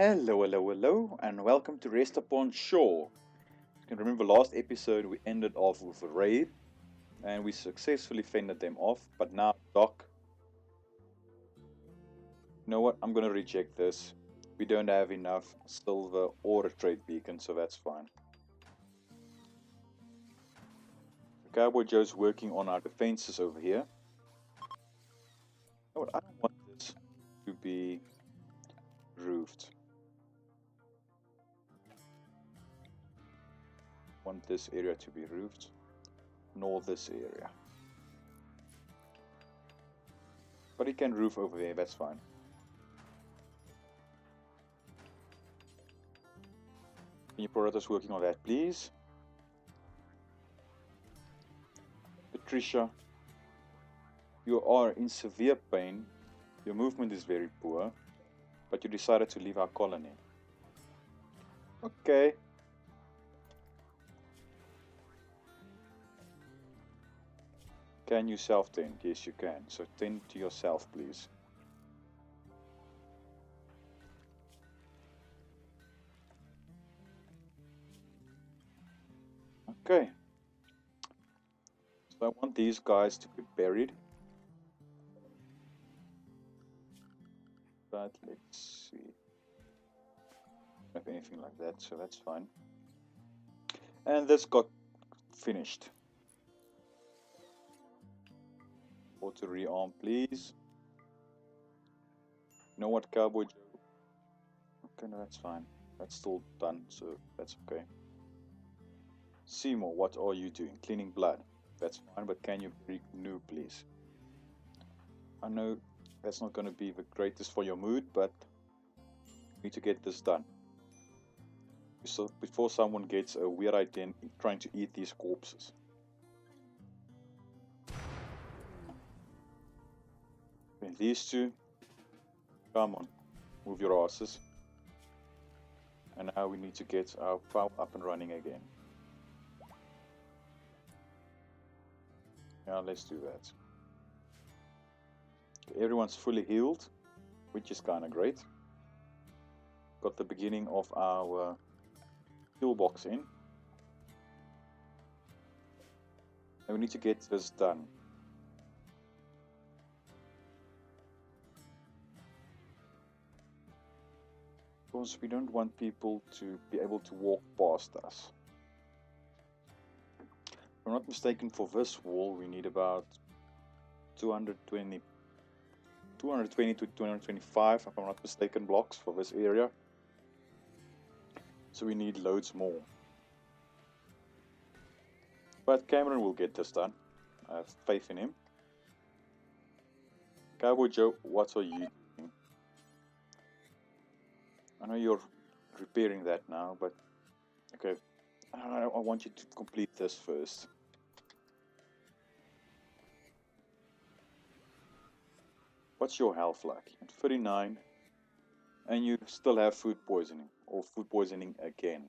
Hello, hello, hello, and welcome to Rest Upon Shore. You can remember last episode we ended off with a raid, and we successfully fended them off, but now Doc... You know what, I'm gonna reject this. We don't have enough silver or a trade beacon, so that's fine. Cowboy Joe's working on our defenses over here. You know what, I don't want this to be roofed. I want this area to be roofed, nor this area. But he can roof over there, that's fine. Can you prioritize working on that, please? Patricia, you are in severe pain. Your movement is very poor, but you decided to leave our colony. Okay. Can you self-tend? Yes, you can. So tend to yourself, please. Okay. So I want these guys to be buried. But let's see. I don't have anything like that, so that's fine. And this got finished. Auto rearm, please. You know what, Cowboy Joe? Okay, no, that's fine. That's still done, so that's okay. Seymour, what are you doing? Cleaning blood. That's fine, but can you bring new, please? I know that's not going to be the greatest for your mood, but we need to get this done. So before someone gets a weird idea in trying to eat these corpses. And these two, come on, move your asses. And now we need to get our power up and running again. Yeah, let's do that. Okay, everyone's fully healed, which is kind of great. Got the beginning of our heal box in. And we need to get this done. Because we don't want people to be able to walk past us. If I'm not mistaken, for this wall we need about 220 to 225, if I'm not mistaken, blocks for this area. So we need loads more. But Cameron will get this done. I have faith in him. Cowboy Joe, what are you doing? I know you're repairing that now, but okay. I want you to complete this first. What's your health like? 39, and you still have food poisoning, or food poisoning again.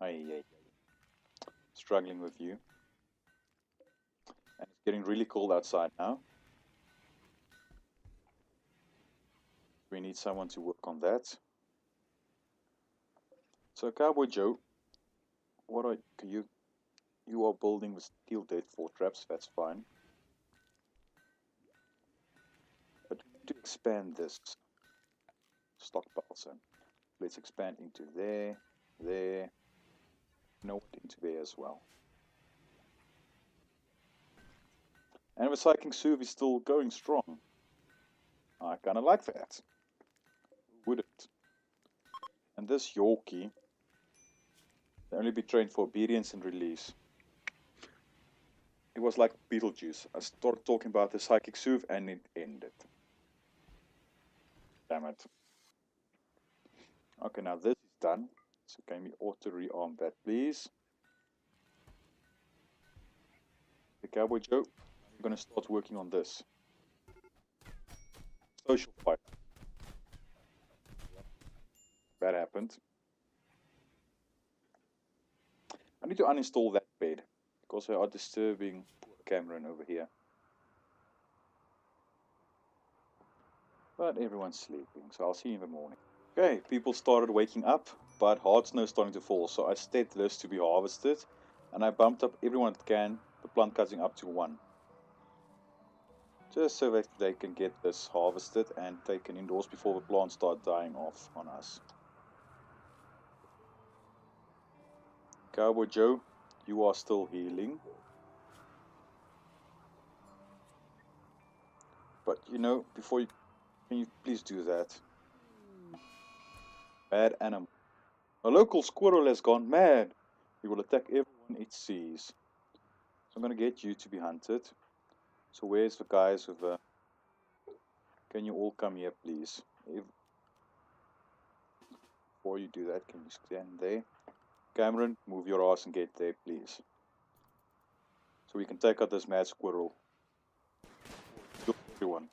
Ay. Struggling with you. And it's getting really cold outside now. We need someone to work on that. So Cowboy Joe, what are you? You are building the steel deadfall traps. That's fine. But we need to expand this stockpile. So let's expand into there, no, into there as well. And recycling Suv is still going strong. I kind of like that. Wouldn't. And this Yorkie can only be trained for obedience and release. It was like Beetlejuice. I started talking about the psychic Suv and it ended. Damn it. Okay, now this is done. So can we auto rearm that, please? The Cowboy Joe, I'm going to start working on this. Social fight. That happened. I need to uninstall that bed because they are disturbing poor Cameron over here. But everyone's sleeping, so I'll see you in the morning. Okay, people started waking up, but hard snow is starting to fall, so I set this to be harvested, and I bumped up everyone that can, the plant cutting up to 1. Just so that they can get this harvested and taken indoors before the plants start dying off on us. Cowboy Joe, you are still healing. But you know, before you, can you please do that? Bad animal. A local squirrel has gone mad. It will attack everyone it sees. So I'm gonna get you to be hunted. So where's the guys with the... Can you all come here, please? Before you do that, can you stand there? Cameron, move your ass and get there, please. So we can take out this mad squirrel. Kill everyone.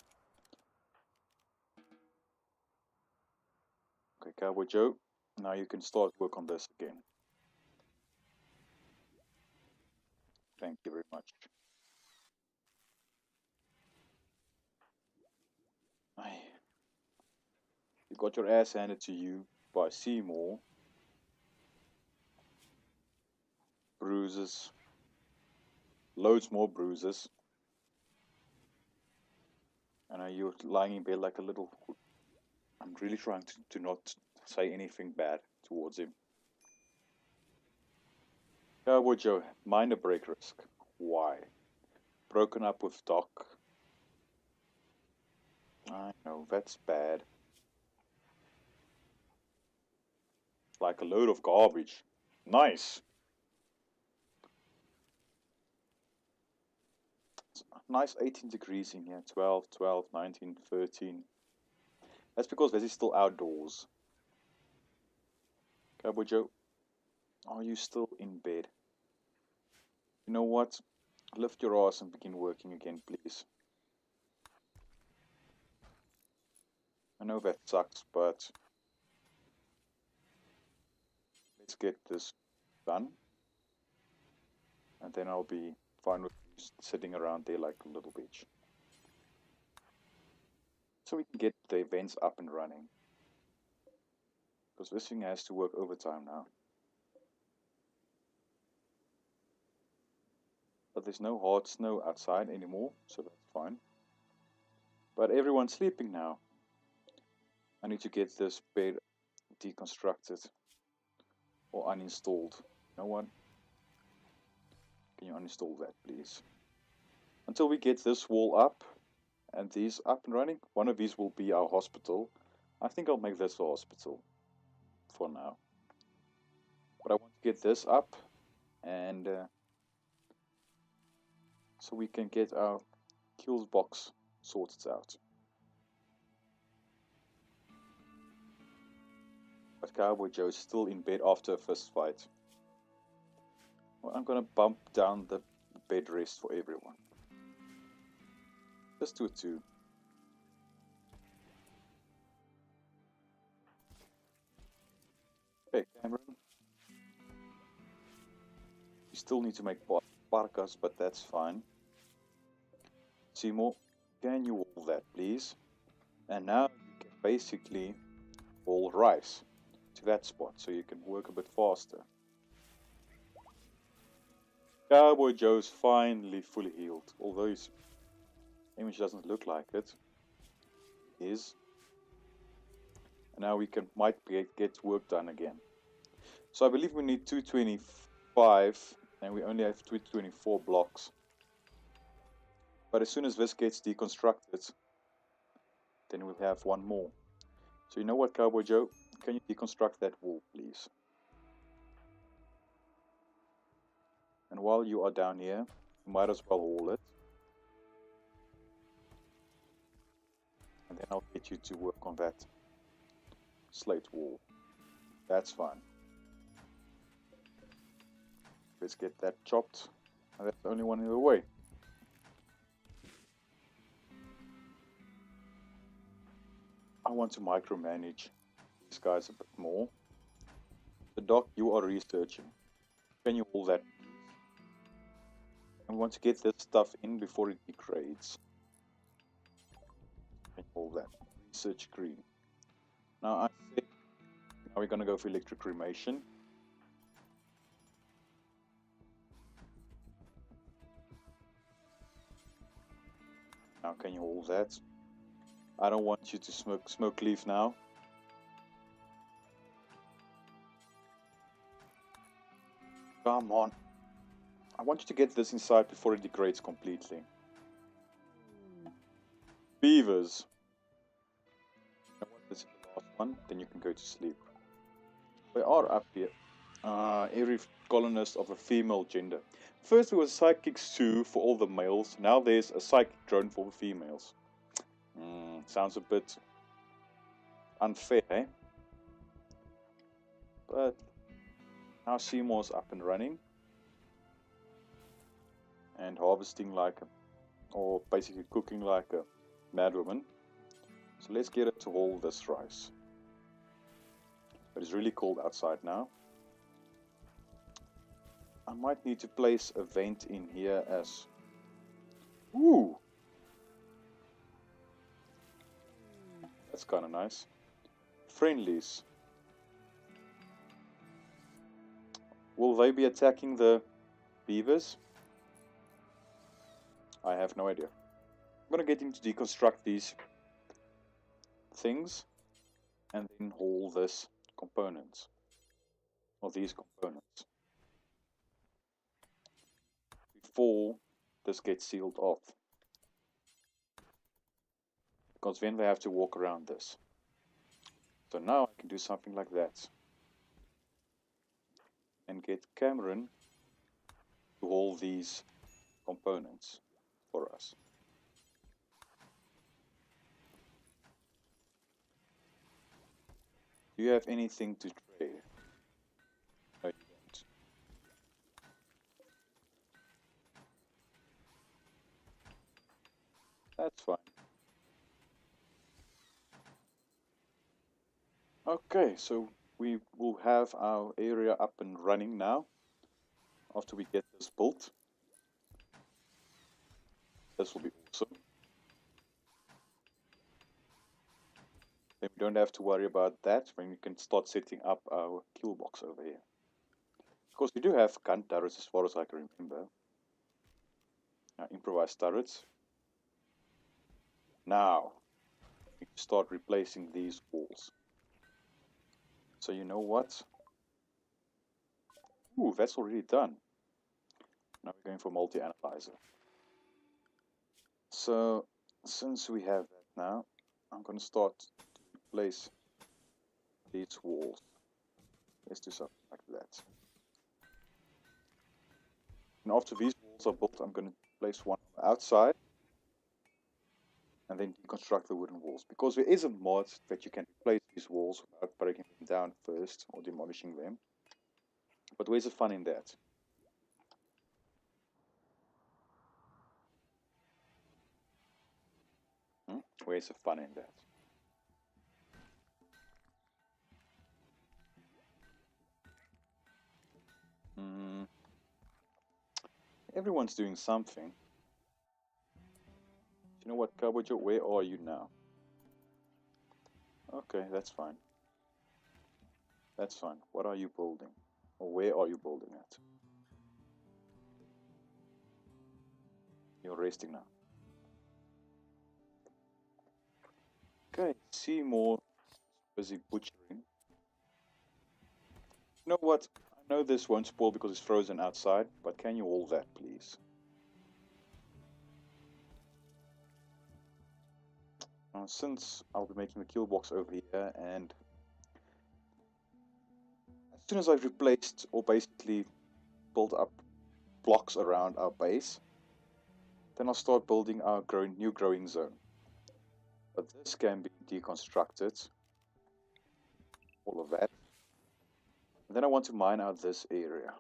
Okay, Cowboy Joe, now you can start work on this again. Thank you very much. You got your ass handed to you by Seymour. Bruises. Loads more bruises. And you're lying in bed like a little... I'm really trying to not say anything bad towards him. Cowboy Joe, minor break risk. Why? Broken up with Doc. I know, that's bad. Like a load of garbage. Nice! Nice 18 degrees in here. 12, 12, 19, 13. That's because this is still outdoors. Cowboy Joe, are you still in bed? You know what? Lift your ass and begin working again, please. I know that sucks, but let's get this done. And then I'll be fine with sitting around there like a little bitch. So we can get the events up and running. Because this thing has to work overtime now. But there's no hard snow outside anymore, so that's fine. But everyone's sleeping now. I need to get this bed deconstructed or uninstalled. No one? Can you uninstall that, please? Until we get this wall up and these up and running, one of these will be our hospital. I think I'll make this a hospital for now. But I want to get this up and so we can get our kills box sorted out. But Cowboy Joe is still in bed after a fist fight. Well, I'm gonna bump down the bed rest for everyone. Let's do it too. Okay, Cameron. You still need to make parkas, but that's fine. Seymour, can you wall that, please? And now you can basically wall rice to that spot, so you can work a bit faster. Cowboy Joe's finally fully healed, although his image doesn't look like it. It is. And now we might get work done again. So I believe we need 225, and we only have 224 blocks. But as soon as this gets deconstructed, then we'll have one more. So you know what, Cowboy Joe? Can you deconstruct that wall, please? And while you are down here, you might as well haul it. And then I'll get you to work on that slate wall. That's fine. Let's get that chopped. And that's the only one in the way. I want to micromanage these guys a bit more. The Doc, you are researching. Can you hold that? I want to get this stuff in before it degrades. Can you hold that? research green. Now I think now we're gonna go for electric cremation. Now can you hold that? I don't want you to smoke leaf now. Come on. I want you to get this inside before it degrades completely. Beavers. I want this in the last one, then you can go to sleep. They are up here. Every colonist of a female gender. First there was psychic Sue for all the males, now there's a psychic drone for the females. Sounds a bit unfair, eh? But now Seymour's up and running. And harvesting like a, or basically cooking like a madwoman. So let's get it to haul this rice. But it's really cold outside now. I might need to place a vent in here as... Ooh! That's kind of nice. Friendlies. Will they be attacking the beavers? I have no idea. I'm gonna get him to deconstruct these things and then haul this components. Or these components. Before this gets sealed off. Because then they have to walk around this. So now I can do something like that. And get Cameron to haul these components for us. Do you have anything to trade? No, you don't. That's fine. Okay, so we will have our area up and running now after we get this built. This will be awesome. Then we don't have to worry about that when we can start setting up our kill box over here. Of course, we do have gun turrets as far as I can remember. Improvised turrets. Now, we can start replacing these walls. So you know what? Ooh, that's already done. Now we're going for multi-analyzer. So, since we have that now, I'm going to start to replace these walls. Let's do something like that. And after these walls are built, I'm going to place one outside. And then deconstruct the wooden walls. Because there is a mod that you can replace these walls without breaking them down first or demolishing them. But where's the fun in that? Where's the fun in that? Everyone's doing something. You know what, Cowboy Joe, where are you now? Okay, that's fine. That's fine. What are you building? Or where are you building at? You're resting now. Okay, Seymour busy butchering. You know what? I know this won't spoil because it's frozen outside, but can you hold that, please? Since I'll be making the kill box over here, and as soon as I've replaced or basically built up blocks around our base, then I'll start building our new growing zone. But this can be deconstructed, all of that. And then I want to mine out this area,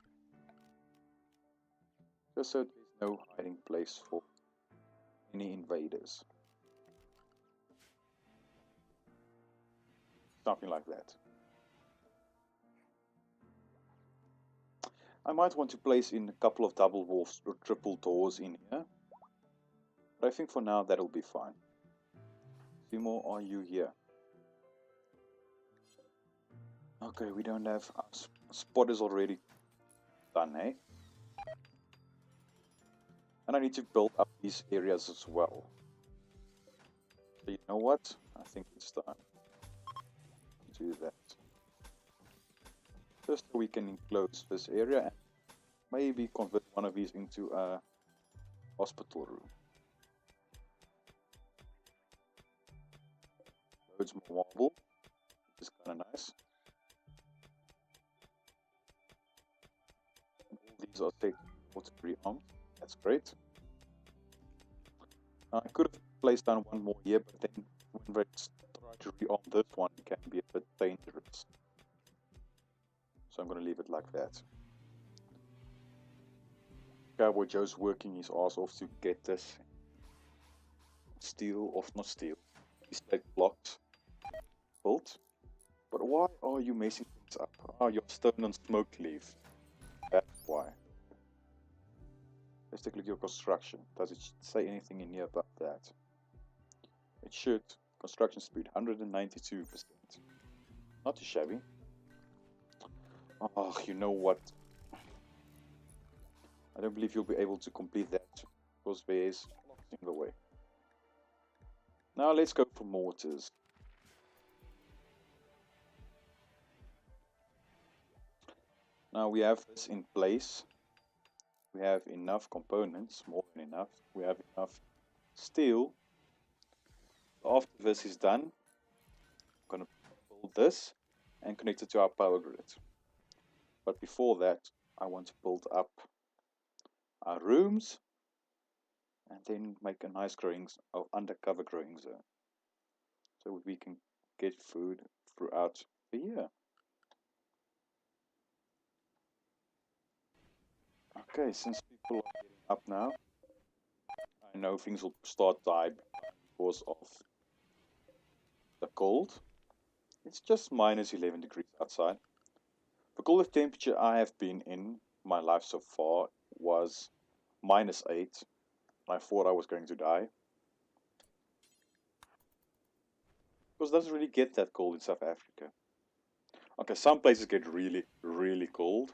just so there's no hiding place for any invaders. Something like that. I might want to place in a couple of double walls or triple doors in here. But I think for now that'll be fine. few more are you here? Okay, we don't have our spot is already done, eh? And I need to build up these areas as well. So you know what? I think it's time to do that. Just so we can enclose this area and maybe convert one of these into a hospital room. Loads more marble, which is kind of nice. All these are set to rearmed. That's great. I could have placed down one more here, but then when they try to rearm this one, it can be a bit dangerous. So I'm going to leave it like that. Cowboy Joe's working his ass off to get this steel, or not steel, these plate blocks built. But why are you messing things up? Ah, your stone and smoke leave. That's why. Let's take a look at your construction. Does it say anything in here about that? It should. Construction speed 192%. Not too shabby. Oh, you know what? I don't believe you'll be able to complete that because there is blocks in the way. Now let's go for mortars. Now we have this in place. We have enough components, more than enough. We have enough steel. After this is done, I'm going to build this and connect it to our power grid. But before that, I want to build up our rooms and then make a nice growing, undercover growing zone, so we can get food throughout the year. Okay, since people are getting up now, I know things will start dying because of the cold. It's just minus 11 degrees outside. The coldest temperature I have been in my life so far was minus 8. I thought I was going to die. Because it doesn't really get that cold in South Africa. Okay, some places get really, really cold.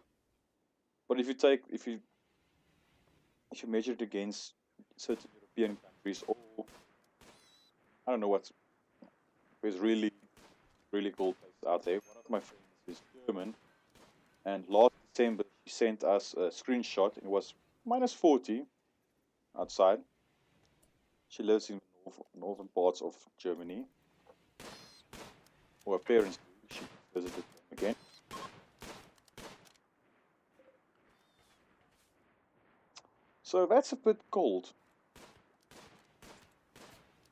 But if you measure it against certain European countries, or I don't know what's, there's really, really cold places out there. One of my friends is German, and last December she sent us a screenshot. It was minus 40 outside. She lives in the northern parts of Germany. Or her parents do. She visited them again. So that's a bit cold.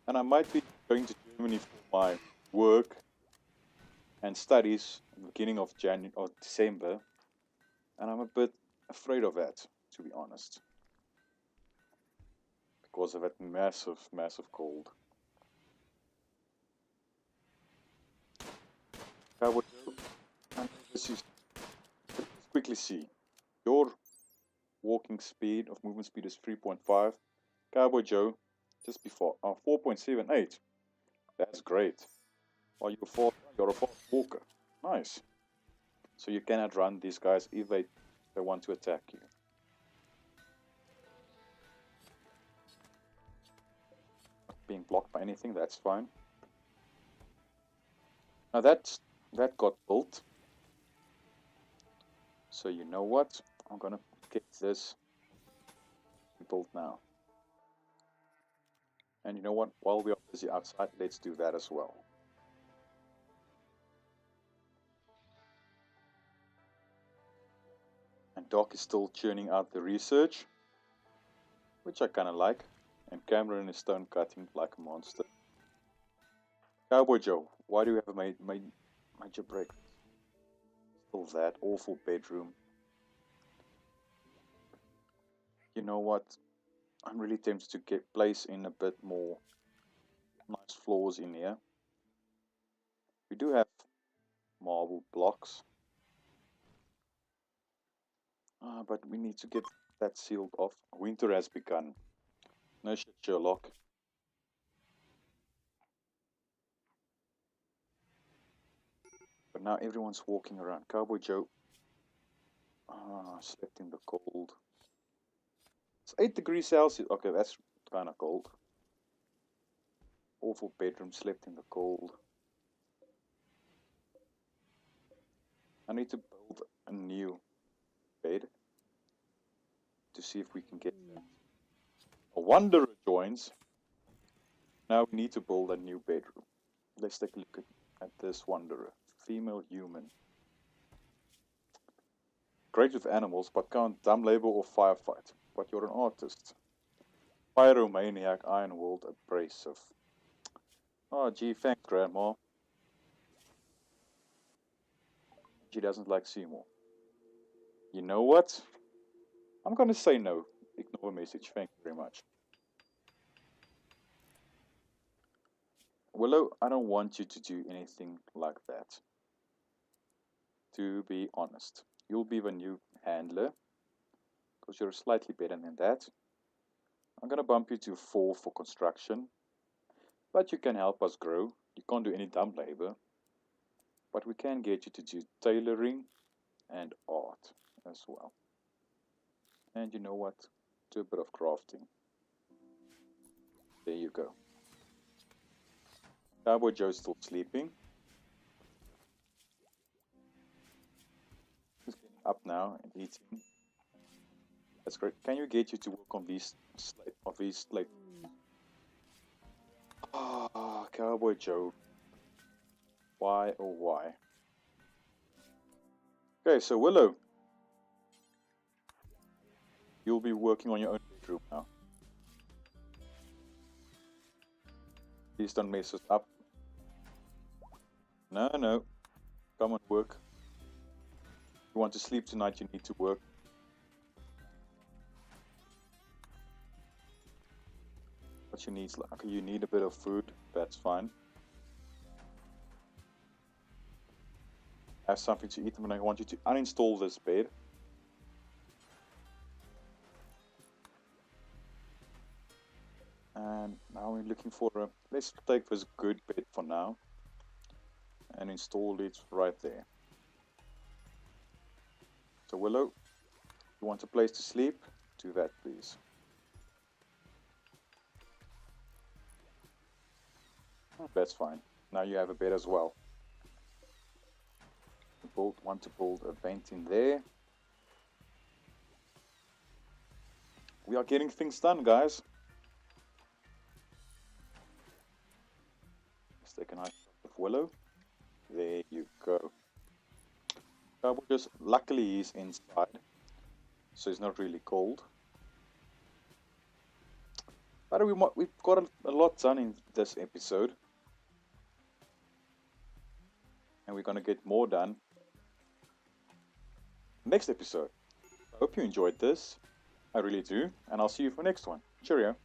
And I might be going to Germany for my work and studies at the beginning of January or December. And I'm a bit afraid of that, to be honest. Because of that massive, massive cold. Cowboy Joe, let's quickly see. Your walking speed of movement speed is 3.5. Cowboy Joe, just before 4.78. That's great. Oh, you're a fast walker. Nice. So you cannot run these guys if they want to attack you. Not being blocked by anything, that's fine. Now that got built. So you know what? I'm gonna get this built now. And you know what? While we are busy outside, let's do that as well. And Doc is still churning out the research, which I kind of like. And Cameron is stone cutting like a monster. Cowboy Joe, why do you have a major break? Still that awful bedroom. You know what? I'm really tempted to place in a bit more nice floors in here. We do have marble blocks. But we need to get that sealed off. Winter has begun. No shit, Sherlock. Now everyone's walking around. Cowboy Joe slept in the cold. It's 8 degrees Celsius. Okay, that's kind of cold. Awful bedroom, slept in the cold. I need to build a new bed to see if we can get that. A wanderer joins. Now we need to build a new bedroom. Let's take a look at this wanderer. Female human. Great with animals, but can't dumb labor or firefight. But you're an artist. Pyromaniac, Iron World, abrasive. Oh gee, thanks Grandma. She doesn't like Seymour. You know what? I'm gonna say no. Ignore message, thank you very much. Willow, I don't want you to do anything like that. To be honest. You'll be the new handler. Because you're slightly better than that. I'm gonna bump you to 4 for construction. But you can help us grow. You can't do any dumb labor. But we can get you to do tailoring and art as well. And you know what? Do a bit of crafting. There you go. Cowboy Joe's still sleeping. He's getting up now and eating. That's great. Can you get you to work on these slate? Ah, Cowboy Joe. Why oh why? Okay, so Willow. You'll be working on your own bedroom now. Please don't mess us up. No, no. Come and work. If you want to sleep tonight, you need to work. What you need is like, okay, you need a bit of food. That's fine. Have something to eat, and I want you to uninstall this bed. And now we're looking for a... Let's take this good bed for now. And install it right there. So Willow, you want a place to sleep? Do that, please. That's fine. Now you have a bed as well. Want to build a vent in there. We are getting things done, guys. Let's take a nice shot of Willow. There you go. Just luckily he's inside, so it's not really cold. But we've got a lot done in this episode, and we're gonna get more done next episode. I hope you enjoyed this. I really do, and I'll see you for next one. Cheerio.